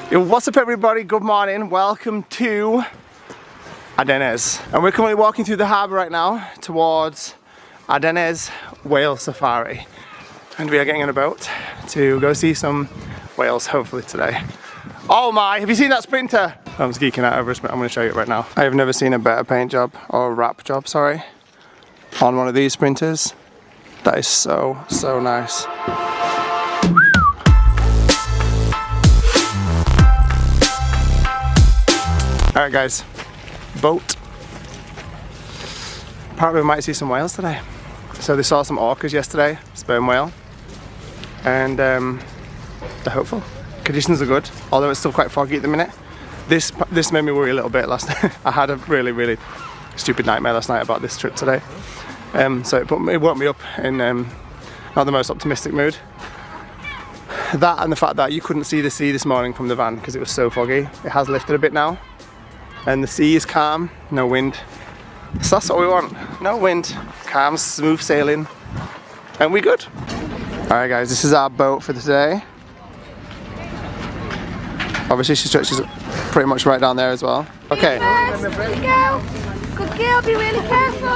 Yo, what's up everybody, good morning, welcome to Andenes. And we're currently walking through the harbour right now towards Andenes whale safari. And we are getting on a boat to go see some whales hopefully today. Oh my, have you seen that sprinter? I'm just geeking out over a sprint, I'm going to show you it right now. I have never seen a better paint job, or wrap job, sorry, on one of these sprinters. That is so nice. Alright guys, boat. Apparently we might see some whales today. So they saw some orcas yesterday, sperm whale, and they're hopeful. Conditions are good, although it's still quite foggy at the minute. This made me worry a little bit last night. I had a really stupid nightmare last night about this trip today. So it woke me up in not the most optimistic mood. That and the fact that you couldn't see the sea this morning from the van because it was so foggy. It has lifted a bit now. And the sea is calm, no wind. So that's what we want. No wind, calm, smooth sailing, and we good. Alright guys, this is our boat for today. Obviously she stretches pretty much right down there as well. Okay. Good girl. Good girl, be really careful.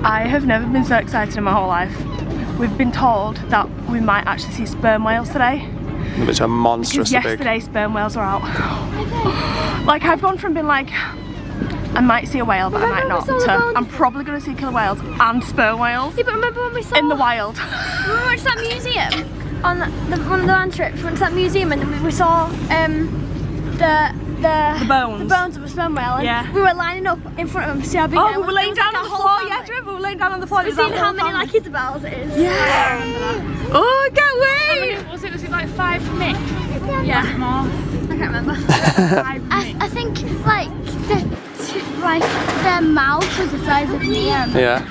I have never been so excited in my whole life. We've been told that we might actually see sperm whales today. Which are monstrous big. Yesterday sperm whales were out. Like I've gone from being like, I might see a whale but I might not, to I'm probably going to see killer whales and sperm whales. Yeah, but remember when we saw... In the wild. Remember we went to that museum? On one of the land trips, we went to that museum and we saw the bones of a sperm whale, and yeah. We were lining up in front of them to see how big. Oh, we were laying down on the floor. Yeah, do you remember? We were laying down on the floor. We've seen how many like Isabels it is. Yeah. Oh, I can't wait. Was it like 5 minutes? Yeah. More. I can't remember. I think like their mouth was the size of me. Yeah.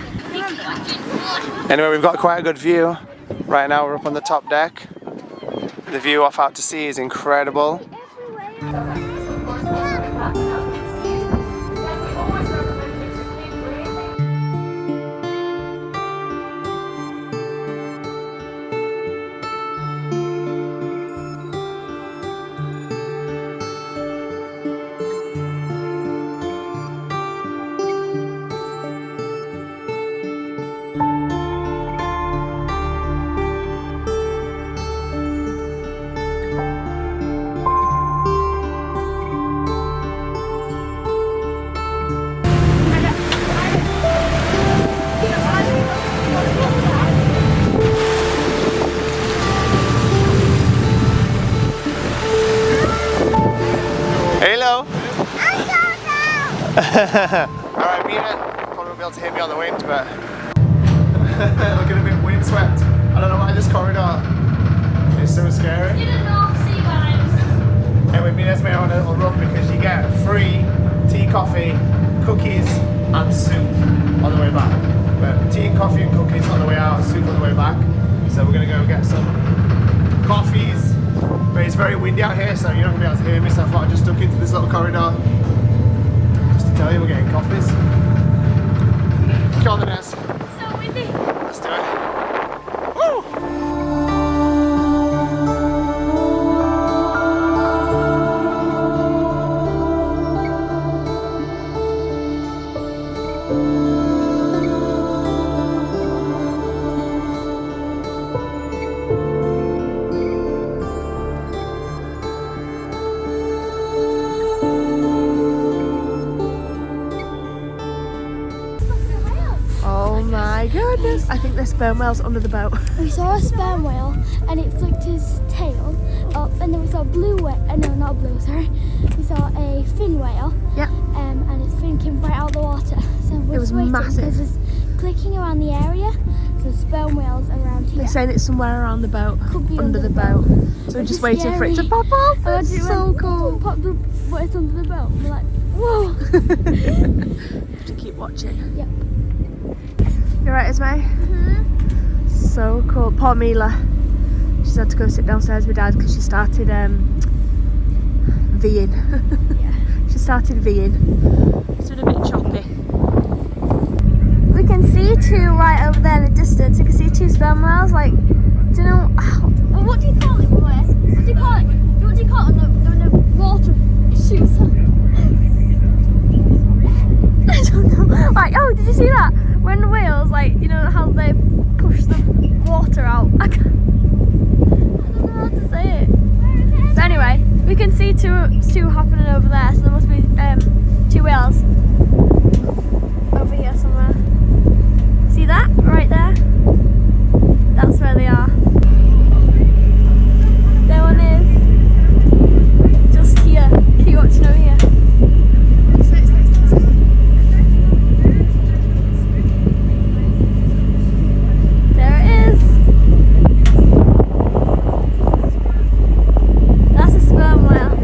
Anyway, we've got quite a good view. Right now we're up on the top deck. The view off out to sea is incredible. Hello. Alright, Mina probably won't be able to hear me on the wind, but looking a bit windswept. I don't know why this corridor is so scary. You didn't know sea vibes. Anyway, Mina's made on a little run because you get free tea, coffee, cookies and soup on the way back. But tea, coffee and cookies on the way out, soup on the way back. So we're going to go get some coffees. But it's very windy out here, so you're not going to be able to hear me, so I thought I'd just duck into this little corridor just to tell you we're getting coffees. Come on, Andenes. So windy. Let's do it. Woo! Oh my goodness. I think there's sperm whales under the boat. We saw a sperm whale and it flicked his tail up, and then we saw a blue whale. No, not a blue, sorry. We saw a fin whale. Yeah. And its fin came right out of the water. So we're It was just waiting massive. because it's clicking around the area. So sperm whales around here. They're saying it's somewhere around the boat. Could be under the boat. So we're just waiting for it to pop up. That's so cool. Pop what's under the boat. We're like, whoa. To keep watching. Yep. You're right, Esme? Mm-hmm. So cool. Poor Mila. She's had to go sit downstairs with Dad because she started V'ing. She started V'ing. It's been a bit choppy. We can see two right over there in the distance. You can see two sperm whales. Like, do you know what do you call it? What do you call it? What do you call it when the water shoots up? I don't know. Like, oh, did you see that? When the whales, like, you know how they push the water out? I don't know how to say it. But anyway, we can see two happening over there. So there must be two whales over here somewhere. See that? Right there? That's where they are. There one is just here. Keep watching over here. There it is. That's a sperm whale.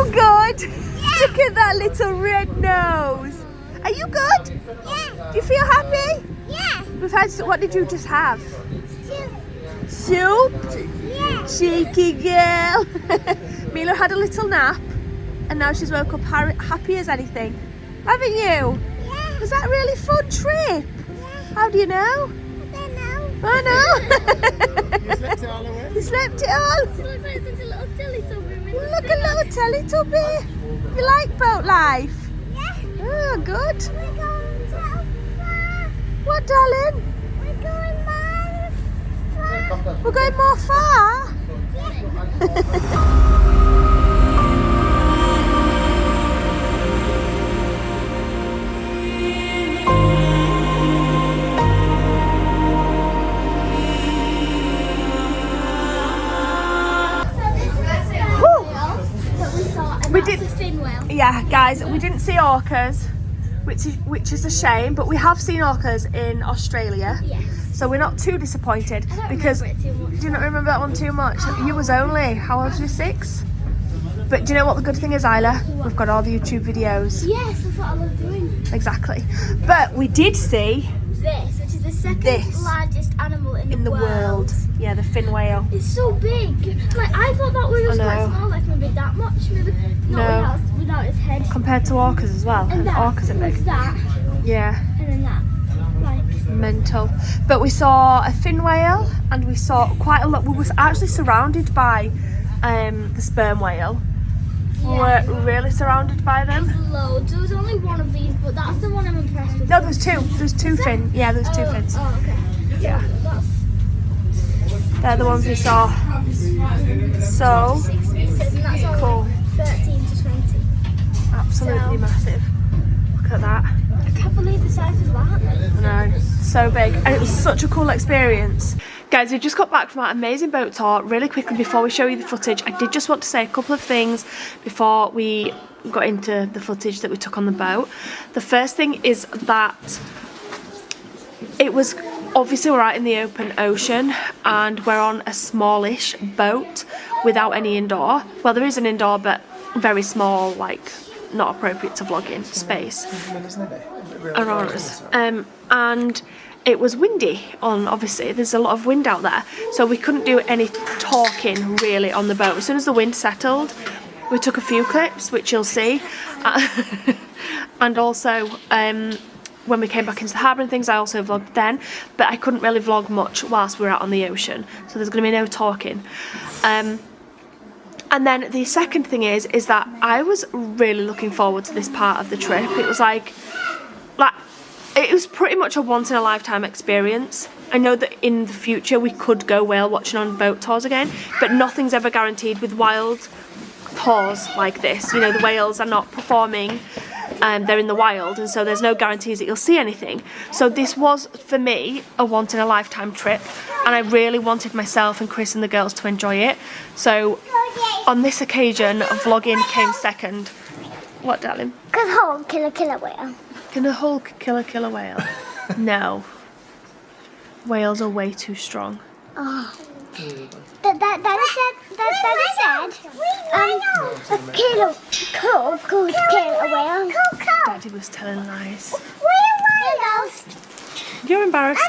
Look at that little red nose. Are you good? Yeah. Do you feel happy? Yeah. We've had. What did you just have? Soup. Soup? Yeah. Cheeky girl. Mila had a little nap and now she's woke up happy as anything. Haven't you? Yeah. Was that a really fun trip? Yeah. How do you know? I don't know. I know. You slept it all away? You slept it all? It looks like such a little Teletubby. Look, a little Teletubby. You like boat life? Yeah. Oh, good. We're going so far. What, darling? We're going more far. We're going more far? We did. Fin whale. Yeah, guys, we didn't see orcas, which is a shame, but we have seen orcas in Australia. Yes. So we're not too disappointed I don't because remember it too much. do you not remember that one too much? You was only, how old were you, 6? But do you know what the good thing is, Isla? We've got all the YouTube videos. Yes, that's what I love doing. Exactly. But we did see This, which is the second This. largest animal in the world. Yeah, the fin whale. It's so big. Like I thought that was just I quite know. small, like maybe that much, maybe not No. without its head. Compared to orcas as well. And that orcas are was big. that, Yeah. and then that. Like Mental. But we saw a fin whale and we saw quite a lot. We was actually surrounded by the sperm whale. yeah, We were really surrounded by them. loads. There was only one of these, but that's the one I'm impressed with. No, there's two. There's two fin. Yeah, there's two fins. Oh, okay. Yeah. That's They're the ones we saw. So 6 meters, and that's only cool. 13 to 20. Absolutely So- massive. Look at that. I can't believe the size of that. I know, so big, and it was such a cool experience. Guys, we just got back from our amazing boat tour. Really quickly before we show you the footage, I did just want to say a couple of things before we got into the footage that we took on the boat. The first thing is that it was obviously we're out in the open ocean and we're on a smallish boat without any indoor. Well, there is an indoor, but very small, like not appropriate to vlog in space. around us. And it was windy obviously, there's a lot of wind out there. So we couldn't do any talking really on the boat. As soon as the wind settled, we took a few clips, which you'll see. And also, when we came back into the harbour and things, I also vlogged then, but I couldn't really vlog much whilst we were out on the ocean, so there's going to be no talking. And then the second thing is that I was really looking forward to this part of the trip. It was like it was pretty much a once in a lifetime experience. I know that in the future we could go whale watching on boat tours again, but nothing's ever guaranteed with wild tours like this. You know, the whales are not performing. They're in the wild, and so there's no guarantees that you'll see anything. So this was, for me, a once in a lifetime trip, and I really wanted myself and Chris and the girls to enjoy it. So on this occasion, vlogging came second. What, darling? Can a Hulk kill a killer whale? Can a Hulk kill a killer whale? No. Whales are way too strong. Oh. Daddy said, a killer could kill a whale. Daddy was telling lies. We're lost. You're embarrassed.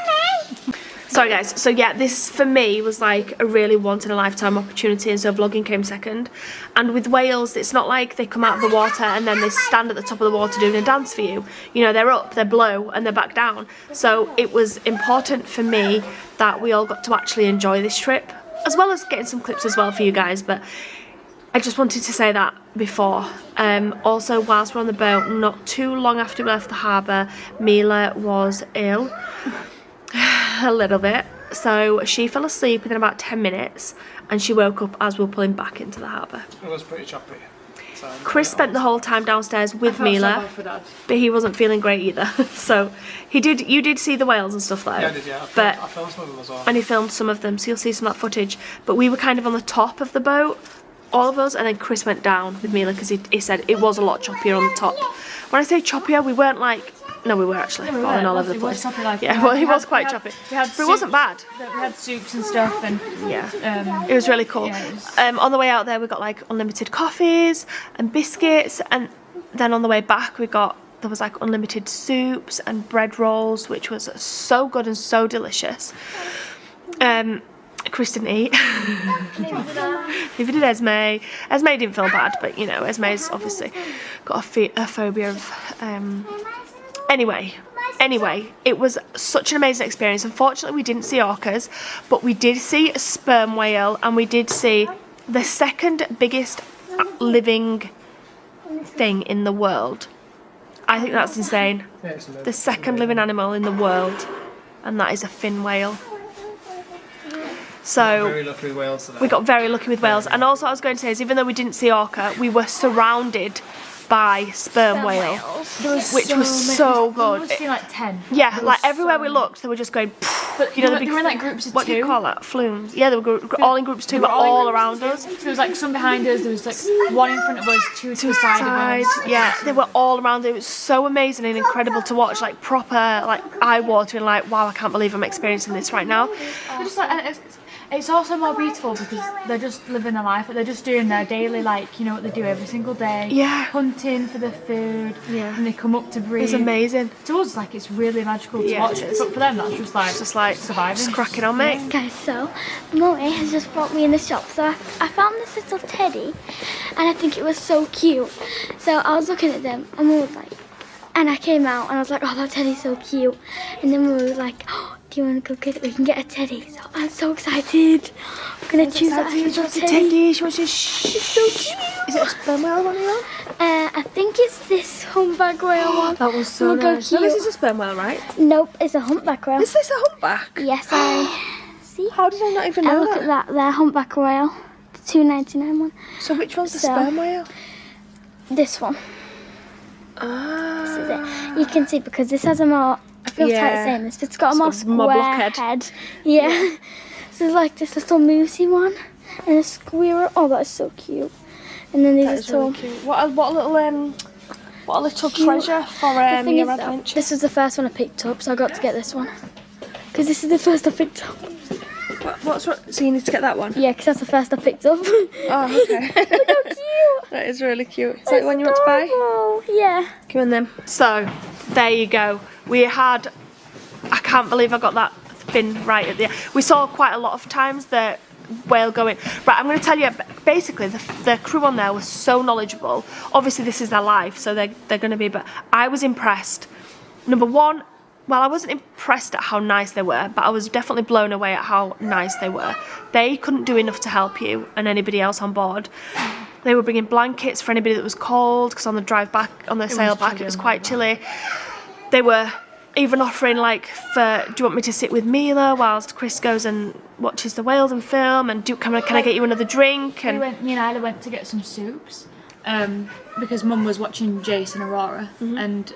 Sorry guys, so yeah, this for me was like a really once in a lifetime opportunity, and so vlogging came second. And with whales, it's not like they come out of the water and then they stand at the top of the water doing a dance for you. You know, they're up, they're below, and they're back down. So it was important for me that we all got to actually enjoy this trip, as well as getting some clips as well for you guys, but I just wanted to say that before. Also, whilst we're on the boat, not too long after we left the harbour, Mila was ill. A little bit, so she fell asleep within about 10 minutes and she woke up as we were pulling back into the harbour. It was pretty choppy. So Chris spent the whole time downstairs with Mila, but he wasn't feeling great either. So you did see the whales and stuff though. Yeah, I did, yeah. I filmed some of them as well. And he filmed some of them, so you'll see some of that footage. But we were kind of on the top of the boat, all of us, and then Chris went down with Mila because he said it was a lot choppier on the top. When I say choppier, we weren't like, no, we were actually falling all over the place. Yeah, well, he was quite choppy, but it wasn't bad. We had soups and stuff, and yeah, it was really cool. Yeah, on the way out there, we got like unlimited coffees and biscuits, and then on the way back, there was like unlimited soups and bread rolls, which was so good and so delicious. Chris didn't eat. Neither did Esme. Esme didn't feel bad, but you know, Esme's obviously got a phobia of. Anyway, it was such an amazing experience. Unfortunately, we didn't see orcas, but we did see a sperm whale, and we did see the second biggest living thing in the world. I think that's insane. Yeah, it's amazing. The second living animal in the world, and that is a fin whale. So Very lucky with whales today. we got very lucky with whales. And also, I was going to say is, even though we didn't see orca, we were surrounded by sperm whales, which was so good. We've seen like 10. Yeah, like everywhere we looked, they were just going. But you know, they were in like groups of what two. do you call that? Flumes. Yeah, they were all in groups too, but all around us. So there was like some behind us. There was like one in front of us, two to the side of us. Yeah, they were all around. It was so amazing and incredible to watch. Like proper, like eye-watering. Like, wow, I can't believe I'm experiencing this right now. They're just like, and it's also more beautiful because they're just living their life. They're just doing their daily, like, you know what they do every single day. Yeah. Hunting for the food. Yeah. And they come up to breathe. It's amazing. To us, like, it's really magical to Yeah, watch. it is. But for them, that's just like surviving. Just cracking on, mate. Guys, so Mummy has just brought me in the shop. So I found this little teddy, and I think it was so cute. So I was looking at them, and Mum was like, and I came out, and I was like, oh, that teddy's so cute. And then Mum was like, oh, do you want to go get it? We can get a teddy. So I'm so excited. I'm gonna choose that little teddy. She wants to shh. It's so cute. Is it a sperm whale one you're on? I think it's this humpback whale one. That was so Look how nice. No, cute. this is a sperm whale, right? Nope, it's a humpback whale. Is this a humpback? Yes, I see. How did I not even And know look at that, their humpback whale, the $2.99 one. So which one's the So- sperm whale? This one. Ah. This is it. You can see because this has a more. I feel Yeah. tight saying this, but it's got a more got more square blockhead. head. Yeah. So there's like this little moosey one and a squirrel. Oh, that's so cute. And then these That is little. really cute. What a little treasure for The thing your is, though, adventure. this was the first one I picked up, so I got to get this one. Because this is the first I picked up. So you need to get that one? Yeah, because that's the first I picked up. Look Oh, okay. how cute. That is really cute. Is that the one you want to buy? Oh, yeah. Come on then. So, There you go. We had, I can't believe I got that fin right at the end. We saw quite a lot of times the whale going. Right, I'm going to tell you, basically the crew on there was so knowledgeable. Obviously this is their life, so they're going to be, but I was impressed. Number one, well, I wasn't impressed at how nice they were, but I was definitely blown away at how nice they were. They couldn't do enough to help you and anybody else on board. They were bringing blankets for anybody that was cold, because on the drive back, on the sail back, it was quite chilly. They were even offering, like, do you want me to sit with Mila whilst Chris goes and watches the whales and film, and can I get you another drink? And me and Isla went to get some soups because Mum was watching Jace and Aurora, and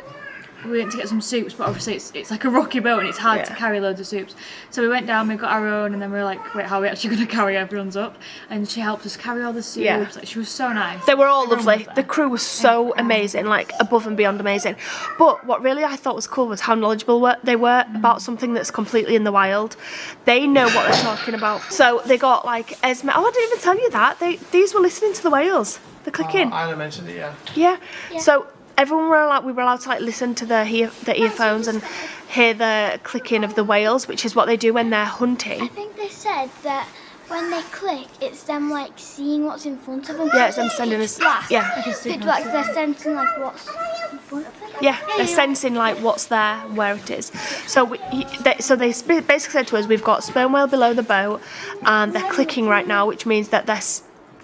we went to get some soups, but obviously it's like a rocky boat and it's hard to carry loads of soups. So we went down, we got our own, and then we were like, wait, how are we actually going to carry everyone's up? And she helped us carry all the soups. Yeah. Like, she was so nice. They were all lovely. The crew was so amazing, like above and beyond amazing. But what really I thought was cool was how knowledgeable they were about something that's completely in the wild. They know what they're talking about. So they got like Esme. Oh, I didn't even tell you that. These were listening to the whales. The clicking. Anna mentioned it, yeah. Yeah. So everyone we were allowed to like listen to the earphones and hear the clicking of the whales, which is what they do when they're hunting. I think they said that when they click, it's them like seeing what's in front of them. Yeah, it's them sending us. Yeah. It's like they're sensing like what's in front of them. Yeah, they're sensing like what's there, where it is. So they basically said to us, we've got sperm whale below the boat, and they're clicking right now, which means that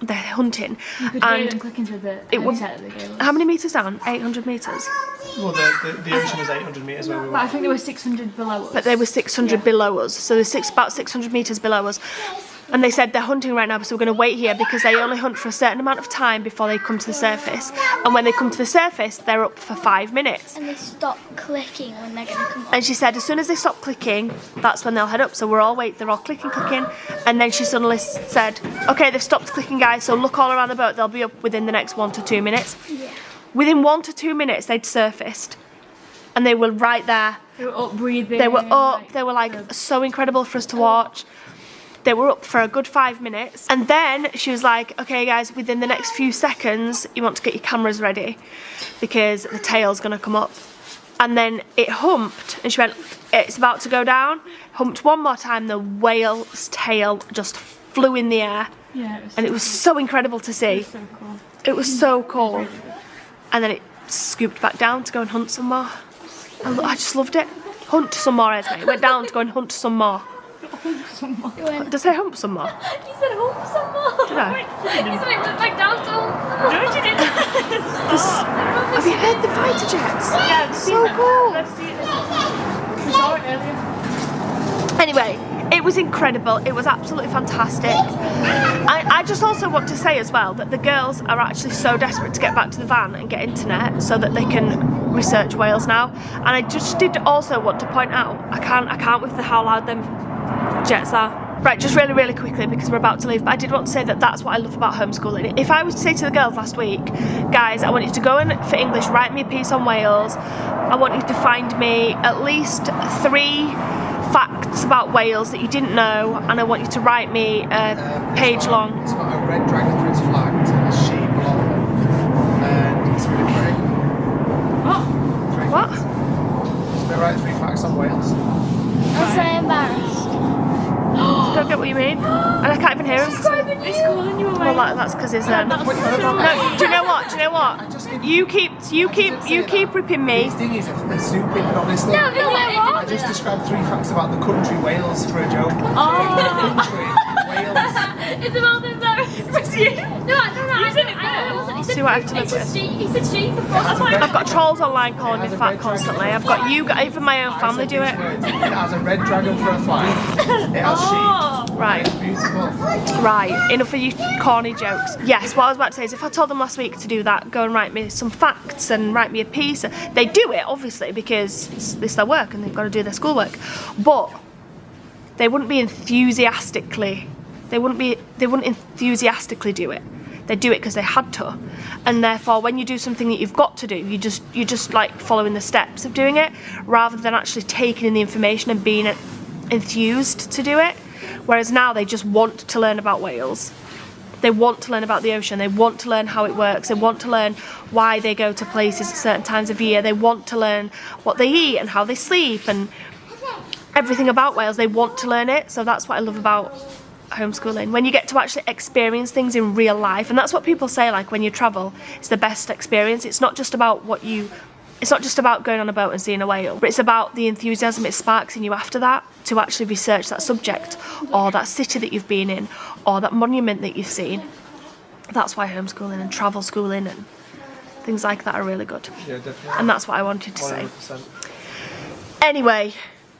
they're hunting. You could hear them clicking through the headset that they gave us. How many metres down? 800 metres. Well, the ocean was 800 metres where we were. But I think they were 600 below us. But they were 600 below us, so they're about 600 metres below us. And they said they're hunting right now, so we're going to wait here because they only hunt for a certain amount of time before they come to the surface. And when they come to the surface, they're up for 5 minutes. And they stop clicking when they're going to come up. And she said as soon as they stop clicking, that's when they'll head up. So they're all clicking. And then she suddenly said, okay, they've stopped clicking, guys, so look all around the boat. They'll be up within the next 1 to 2 minutes. Yeah. Within 1 to 2 minutes, they'd surfaced. And they were right there. They were up breathing. They were up. They were like so incredible for us to watch. They were up for a good 5 minutes. And then she was like, okay guys, within the next few seconds, you want to get your cameras ready because the tail's gonna come up. And then it humped and she went, it's about to go down. Humped one more time, the whale's tail just flew in the air. Yeah, it was so incredible to see. so cool. It was so cool. And then it scooped back down to go and hunt some more. I just loved it. Hunt some more, Esme. It went down to go and hunt some more. Did I say hump some more? You said hump some more. Did I? You said it went back down to hump. No, she didn't. Have you heard the fighter jets? Yeah, So cool. Let's see it. We saw it earlier. Anyway, it was incredible. It was absolutely fantastic. I just also want to say as well that the girls are actually so desperate to get back to the van and get internet so that they can research whales now. And I just did also want to point out, I can't with how loud them jets are. Right, just really quickly because we're about to leave, but I did want to say that that's what I love about homeschooling. If I was to say to the girls last week, guys, I want you to go in for English, write me a piece on whales, I want you to find me at least 3 facts about whales that you didn't know, and I want you to write me a page long. It's got a red dragon for its flag and a sheep along them, and it's really pretty. What? So they write 3 facts on whales. I'm so embarrassed. Don't get what you mean, and I can't even hear him. It's calling you away. Well, that's because it's no. Do you know what? You keep ripping me. These thing is a stupid, honestly. No, I just described 3 facts about the country Wales for a joke. Country Wales. It's about the embarrassed. No, I said it. See what I have to live with. He said she before. I've got trolls online calling me fat constantly. I've got even my own family do it. It has a red dragon for a flag. It has sheep. Right. It's beautiful. Right, enough of you corny jokes. Yes, what I was about to say is if I told them last week to do that, go and write me some facts and write me a piece, they do it obviously because it's their work and they've got to do their schoolwork, but they wouldn't enthusiastically do it. They do it because they had to, and therefore when you do something that you've got to do, you're just like following the steps of doing it rather than actually taking in the information and being enthused to do it. Whereas now they just want to learn about whales. They want to learn about the ocean. They want to learn how it works. They want to learn why they go to places at certain times of year. They want to learn what they eat and how they sleep and everything about Wales. They want to learn it. So that's what I love about homeschooling, when you get to actually experience things in real life. And that's what people say, like, when you travel, it's the best experience. It's not just about it's not just about going on a boat and seeing a whale, but it's about the enthusiasm it sparks in you after that to actually research that subject or that city that you've been in or that monument that you've seen. That's why homeschooling and travel schooling and things like that are really good. Yeah, definitely. And that's what I wanted to say. 100%. Anyway,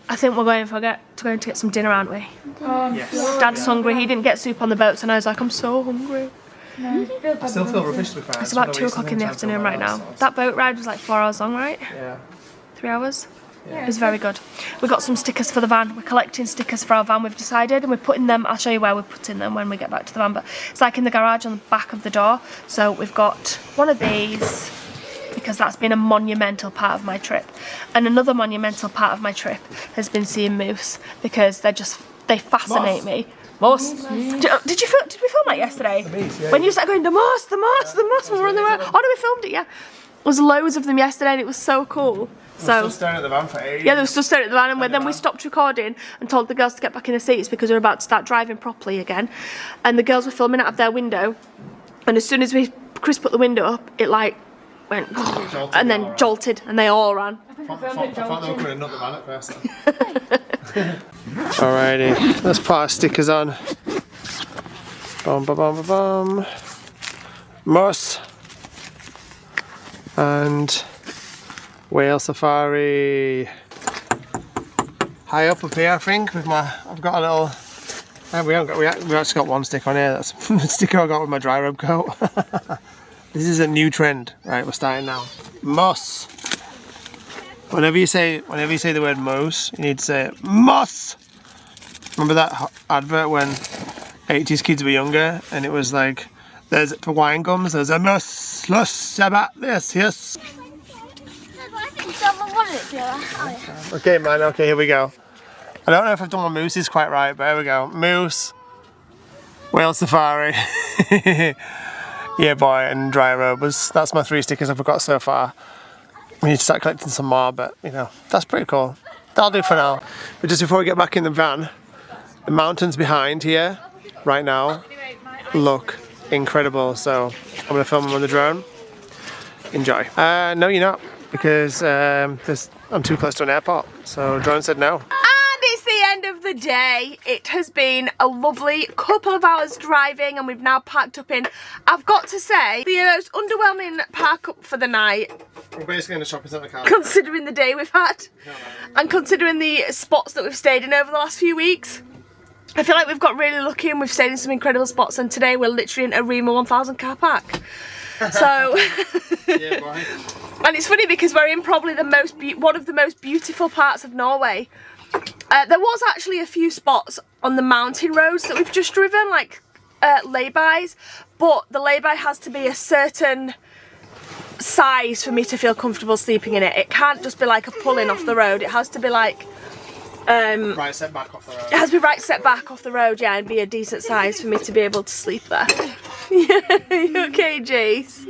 I think we're going to get some dinner, aren't we? Yes. Dad's hungry. He didn't get soup on the boats and I was like, I'm so hungry. I still feel rubbish to be fair. It's about 2 o'clock in the afternoon right now. That boat ride was like 4 hours long, right? Yeah. 3 hours? It was very good. We got some stickers for the van. We're collecting stickers for our van, we've decided, and we're putting them, I'll show you where we're putting them when we get back to the van, but it's like in the garage on the back of the door. So we've got one of these because that's been a monumental part of my trip. And another monumental part of my trip has been seeing moose because they fascinate me. Moose. Did we film that yesterday? When you started going, the moose, when we were on the road. Oh no, we filmed it, yeah. There was loads of them yesterday and it was so cool. So, still staring at the van for ages. yeah, they were still staring at the van, and then we stopped recording and told the girls to get back in the seats because we were about to start driving properly again. And the girls were filming out of their window, and as soon as Chris put the window up, it like went and then jolted, and they all ran. I thought they were going to nut the van at first. Alrighty, let's put our stickers on. Bum bum bum bum bum. Moose and whale safari. High up here, I think. I've got a little. We actually got one stick on here. That's the sticker I got with my dry rub coat. This is a new trend, right? We're starting now. Moose. Whenever you say the word moose, you need to say moose. Remember that advert when 80s kids were younger, and it was like, there's for wine gums, there's a moose, about this, yes. Okay, man. Okay, here we go. I don't know if I've done my mooses quite right, but here we go. Moose, whale safari, yeah, boy, and dry robers. That's my 3 stickers I've got so far. We need to start collecting some more, but you know, that's pretty cool. That'll do for now. But just before we get back in the van, the mountains behind here, right now, look incredible. So I'm gonna film them on the drone. Enjoy. No, you're not, because I'm too close to an airport. So drone said no. And it's the end of the day. It has been a lovely couple of hours driving and we've now packed up in, I've got to say, the most underwhelming pack up for the night. We're basically in a shopping centre car. Considering the day we've had and considering the spots that we've stayed in over the last few weeks. I feel like we've got really lucky and we've stayed in some incredible spots, and today we're literally in a Rema 1000 car park. So, Yeah, boy. and it's funny because we're in probably one of the most beautiful parts of Norway. There was actually a few spots on the mountain roads that we've just driven, like lay-bys, but the lay-by has to be a certain size for me to feel comfortable sleeping in it. It can't just be like a pull-in off the road. It has to be like Right, set back off the road. it has to be right set back off the road, yeah, and be a decent size for me to be able to sleep there. You okay, Jace?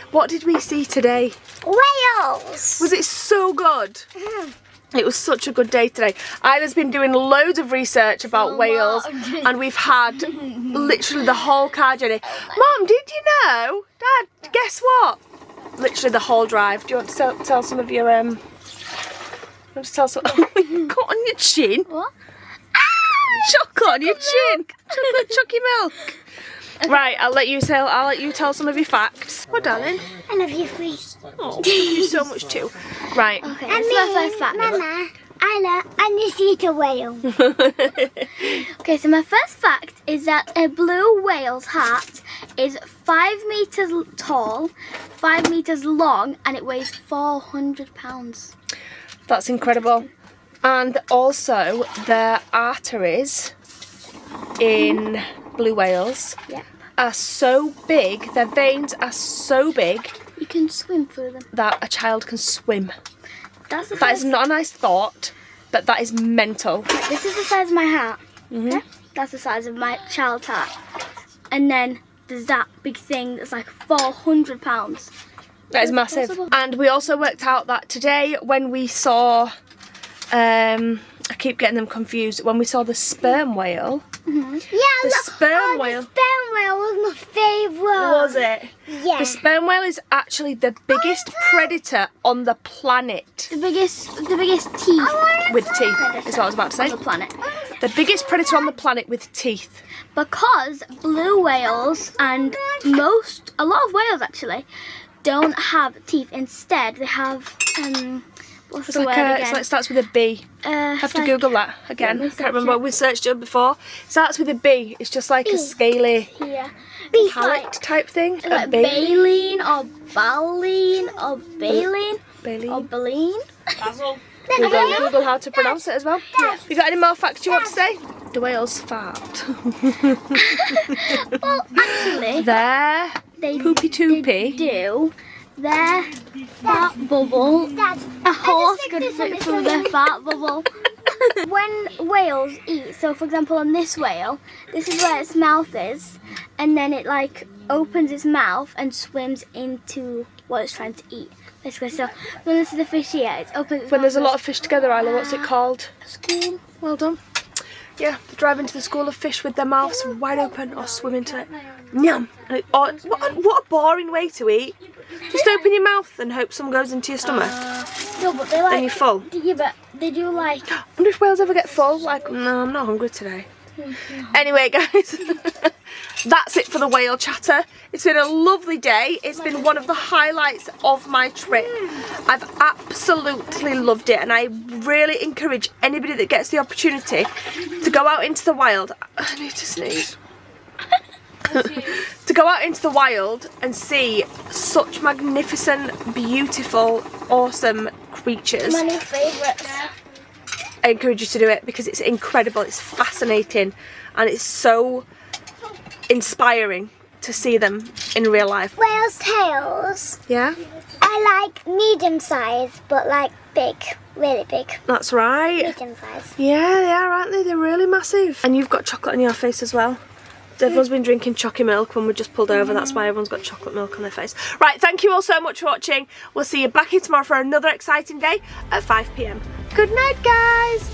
What did we see today? Whales! Was it so good? It was such a good day today. Isla's been doing loads of research about whales, and we've had literally the whole car journey. Mom, did you know? Dad, guess what? Literally the whole drive. Do you want to tell some of your want to tell some? Got on your chin. What? Chocolate on your chin. Chucky milk. Right, I'll let you tell some of your facts. What, darling? I love you, free. Oh, thank you so much too. Right. Okay, this is my first fact. Mama, I need to eat a whale. Okay, so my first fact is that a blue whale's heart is 5 meters tall, 5 meters long, and it weighs 400 pounds. That's incredible. And also, their arteries in blue whales are so big, their veins are so big, You can swim through them. that a child can swim. That's the That is size. not a nice thought, but that is mental. This is the size of my heart. Okay? That's the size of my child's heart. And then there's that big thing that's like £400. That is massive. Possible. And we also worked out that today when we saw, I keep getting them confused, when we saw the sperm whale. Yeah, The sperm whale. The sperm whale was my favourite. Was it? Yeah. The sperm whale is actually the biggest predator on the planet. The biggest teeth With teeth, is what I was about to say. on the planet. The biggest predator on the planet with teeth. Because blue whales and a lot of whales actually, don't have teeth. Instead, they have what's It's the like word a, again? it's like starts with a B. Have to Google that again. Let me I can't remember search what we searched it before. Starts with a B. It's just like a scaly Yeah. palate type thing. It's like baleen or baleen or baleen or baleen. Google how to pronounce it as well. You got any more facts you want to say? The whales fart. Well, actually, They're they poopy toopy. do. Their fart bubble. A horse could fit through their fart bubble. When whales eat, so for example on this whale, this is where its mouth is, and then it like opens its mouth and swims into what it's trying to eat. Basically, so when this is the fish here, it opens its When there's a mouth lot of fish together, Isla, what's it called? school. Well done. Yeah, they drive into the school of fish with their mouths wide open or swim into it. Yum! And what a boring way to eat. Just open your mouth and hope some goes into your stomach. No, but they like. Then you're full. Yeah, but they do like. I wonder if whales ever get full. Like, no, I'm not hungry today. Anyway, guys, that's it for the whale chatter. It's been a lovely day. It's been one of the highlights of my trip. I've absolutely loved it, and I really encourage anybody that gets the opportunity to go out into the wild. I need to sneeze. To go out into the wild and see such magnificent, beautiful, awesome creatures. My new favourites. I encourage you to do it because it's incredible, it's fascinating, and it's so inspiring to see them in real life. Whale's tails. Yeah? I like medium size, but like big, really big. That's right. Medium size. Yeah, they are, aren't they? They're really massive. And you've got chocolate on your face as well. Everyone's been drinking chocky milk when we just pulled over. That's why everyone's got chocolate milk on their face. Right, thank you all so much for watching. We'll see you back here tomorrow for another exciting day at 5 PM. Good night, guys.